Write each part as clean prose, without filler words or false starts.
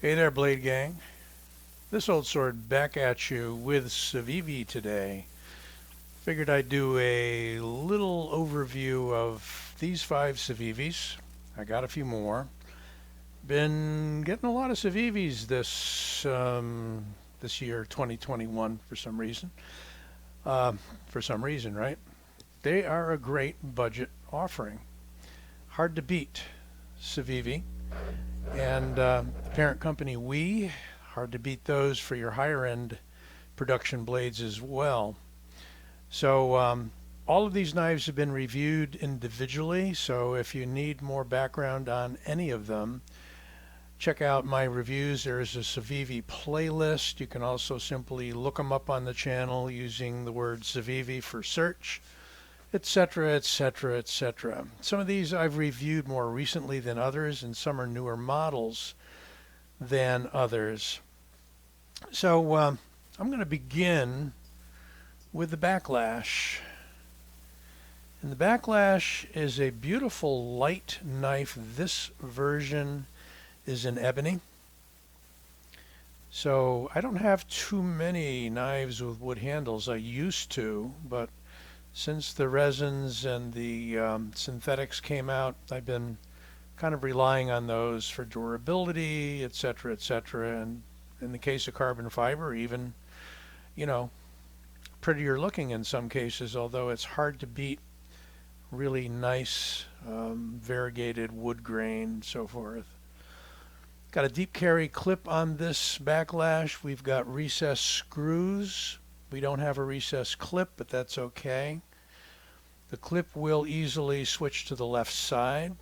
Hey there, Blade Gang. This old sword back at you with Civivi today. Figured I'd do a little overview of these five Civivis. I got a few more. Been getting a lot of Civivis this year, 2021, for some reason. Uh, for some reason, right? They are a great budget offering. Hard to beat, Civivi. And the parent company, hard to beat those for your higher end production blades as well. So all of these knives have been reviewed individually. So if you need more background on any of them, check out my reviews. There's a Civivi playlist. You can also simply look them up on the channel using the word Civivi for search, etc., etc., etc. Some of these I've reviewed more recently than others, and some are newer models than others. So I'm going to begin with the Backlash. And the Backlash is a beautiful light knife. This version is in ebony. So I don't have too many knives with wood handles. I used to, but since the resins and the synthetics came out, I've been kind of relying on those for durability, etc., etc. And in the case of carbon fiber, even, you know, prettier looking in some cases, although it's hard to beat really nice variegated wood grain and so forth. Got a deep carry clip on this Backlash. We've got recessed screws. We don't have a recessed clip, but that's okay. The clip will easily switch to the left side.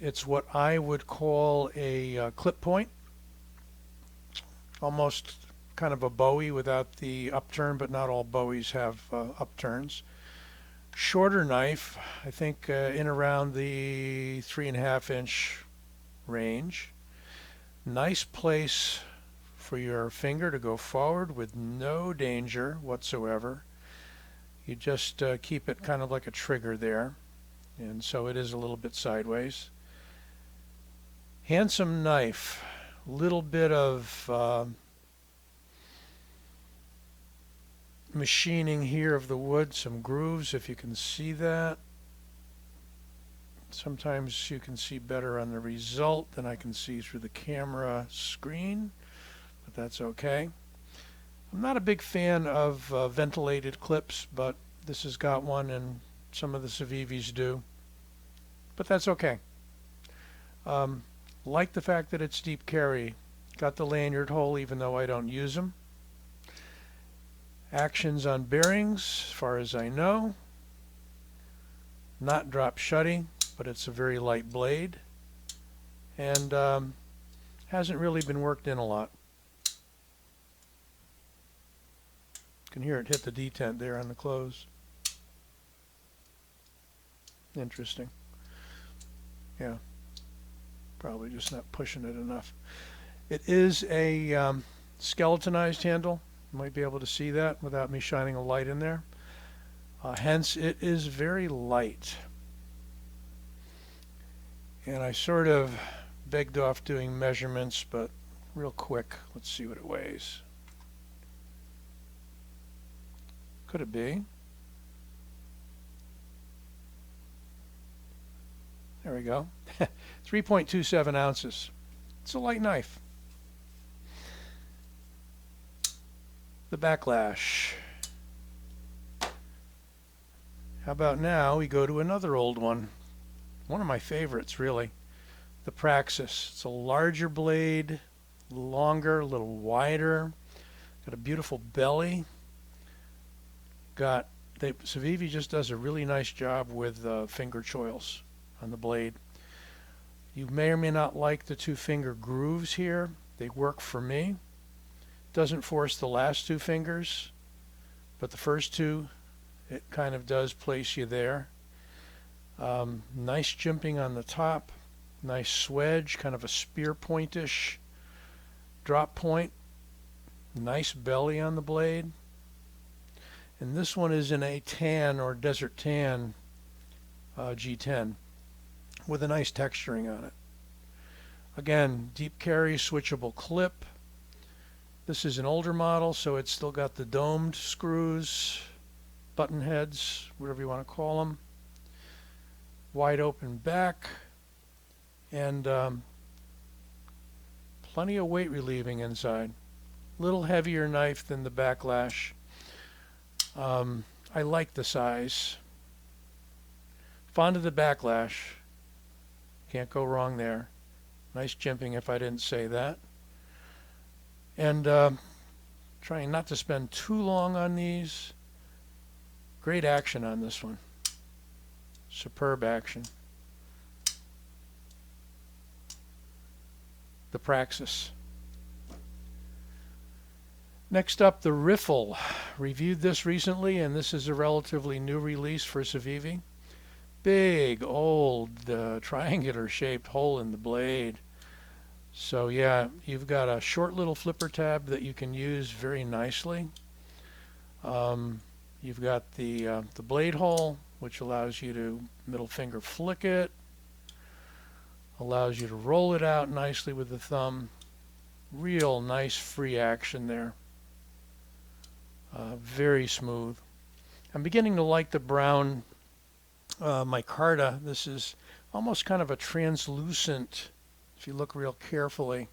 It's what I would call a clip point, almost kind of a Bowie without the upturn, but not all Bowies have upturns. Shorter knife, I think in around the 3.5-inch range. Nice place for your finger to go forward with no danger whatsoever. You just keep it kind of like a trigger there, and so it is a little bit sideways. Handsome knife, little bit of machining here of the wood, some grooves if you can see that. Sometimes you can see better on the result than I can see through the camera screen, but that's okay. I'm not a big fan of ventilated clips, but this has got one and some of the Civivis do, but that's okay. Like the fact that it's deep carry. Got the lanyard hole even though I don't use them. Actions on bearings, as far as I know. Not drop shutting, but it's a very light blade. And hasn't really been worked in a lot. You can hear it hit the detent there on the close. Interesting. Yeah. Probably just not pushing it enough. It is a skeletonized handle. You might be able to see that without me shining a light in there. Hence, it is very light. And I sort of begged off doing measurements, but real quick, let's see what it weighs. Could it be? There we go. 3.27 ounces. It's a light knife. The Backlash. How about now we go to another old one? One of my favorites, really. The Praxis. It's a larger blade, longer, a little wider. Got a beautiful belly. Civivi just does a really nice job with finger choils on the blade. You may or may not like the two finger grooves here. They work for me. Doesn't force the last two fingers, but the first two, it kind of does place you there. Nice jimping on the top. Nice swedge, kind of a spear pointish drop point. Nice belly on the blade. And this one is in a tan or desert tan G10. with a nice texturing on it. Again, deep carry, switchable clip. This is an older model, so it's still got the domed screws, button heads, whatever you want to call them. Wide open back, and plenty of weight relieving inside. Little heavier knife than the Backlash. I like the size. Fond of the Backlash. Can't go wrong there. Nice jimping if I didn't say that. And trying not to spend too long on these. Great action on this one. Superb action. The Praxis. Next up, the Riffle. Reviewed this recently, and this is a relatively new release for Civivi. Big, old, triangular-shaped hole in the blade. So yeah, you've got a short little flipper tab that you can use very nicely. You've got the blade hole, which allows you to middle finger flick it. Allows you to roll it out nicely with the thumb. Real nice free action there. Very smooth. I'm beginning to like the brown micarta. This is almost kind of a translucent, if you look real carefully,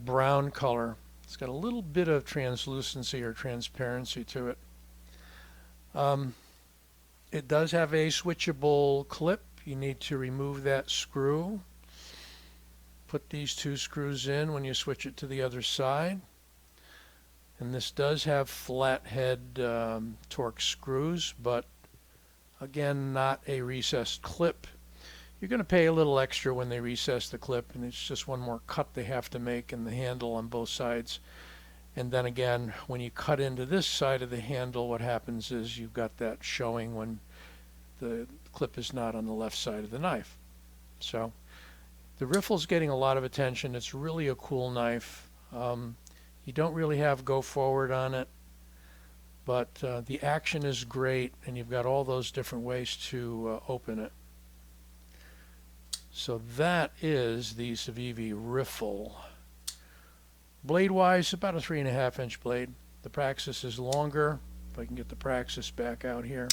brown color. It's got a little bit of translucency or transparency to it. It does have a switchable clip. You need to remove that screw. Put these two screws in when you switch it to the other side. And this does have flathead torque screws, but again, not a recessed clip. You're going to pay a little extra when they recess the clip, and it's just one more cut they have to make in the handle on both sides. And then again, when you cut into this side of the handle, what happens is you've got that showing when the clip is not on the left side of the knife. So the Riffle's getting a lot of attention. It's really a cool knife. You don't really have go forward on it, but the action is great, and you've got all those different ways to open it. So that is the Civivi Riffle. Blade-wise, about a 3.5 inch blade. The Praxis is longer. If I can get the Praxis back out here,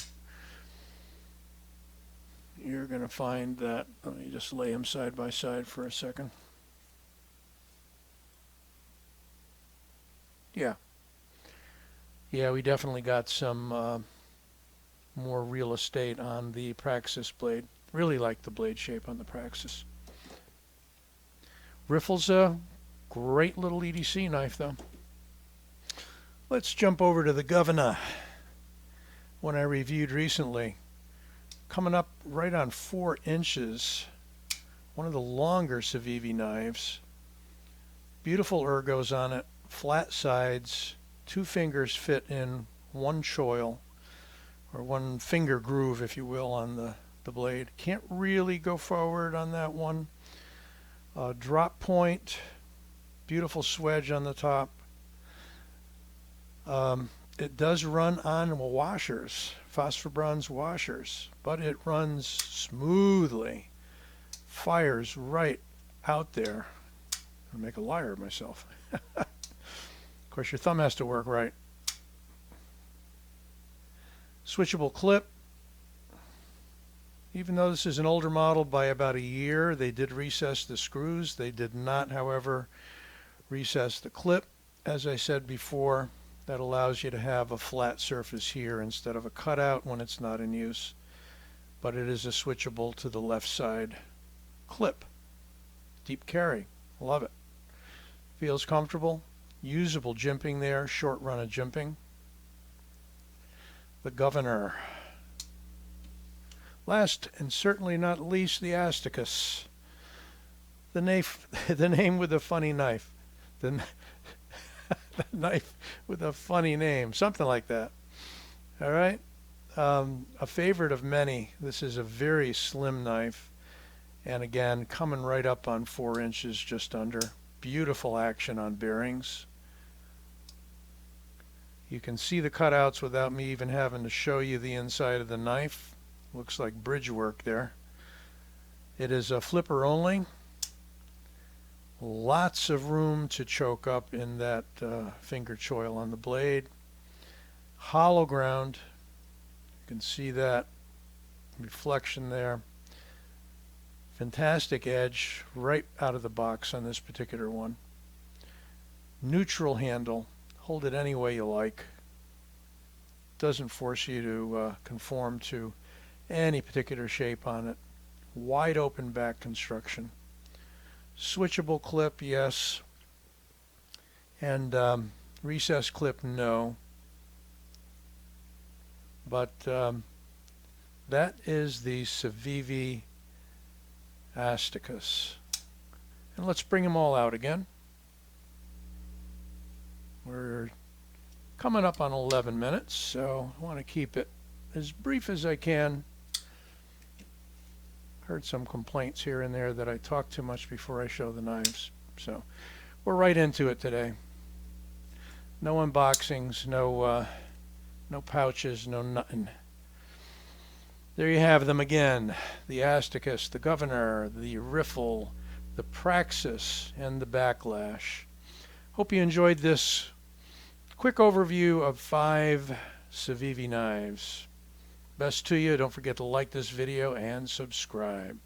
you're going to find that. Let me just lay them side by side for a second. Yeah, we definitely got some more real estate on the Praxis blade. Really like the blade shape on the Praxis. Riffle's a great little EDC knife, though. Let's jump over to the Governor, one I reviewed recently. Coming up right on 4 inches. One of the longer Civivi knives. Beautiful ergos on it. Flat sides, 2 fingers fit in one choil, or 1 finger groove, if you will, on the blade. Can't really go forward on that one. Drop point, beautiful swedge on the top. It does run on washers, phosphor bronze washers, but it runs smoothly. Fires right out there. I'm gonna make a liar of myself. Of course, your thumb has to work right. Switchable clip. Even though this is an older model by about a year, they did recess the screws. They did not, however, recess the clip. As I said before, that allows you to have a flat surface here instead of a cutout when it's not in use. But it is a switchable to the left side clip. Deep carry. Love it. Feels comfortable. Usable jimping there, short run of jimping. The Governor. Last and certainly not least, the Asticus. The name with a funny knife. The knife with a funny name. Something like that. All right. A favorite of many. This is a very slim knife. And again, coming right up on 4 inches, just under. Beautiful action on bearings. You can see the cutouts without me even having to show you the inside of the knife. Looks like bridge work there. It is a flipper only. Lots of room to choke up in that finger choil on the blade. Hollow ground. You can see that reflection there. Fantastic edge right out of the box on this particular one. Neutral handle. Hold it any way you like. Doesn't force you to conform to any particular shape on it. Wide open back construction. Switchable clip, yes. And recess clip, no. But that is the Civivi Asticus. And let's bring them all out again. We're coming up on 11 minutes, so I want to keep it as brief as I can. Heard some complaints here and there that I talk too much before I show the knives. So we're right into it today. No unboxings, no pouches, no nothing. There you have them again. The Asticus, the Governor, the Riffle, the Praxis, and the Backlash. Hope you enjoyed this quick overview of 5 Civivi knives. Best to you. Don't forget to like this video and subscribe.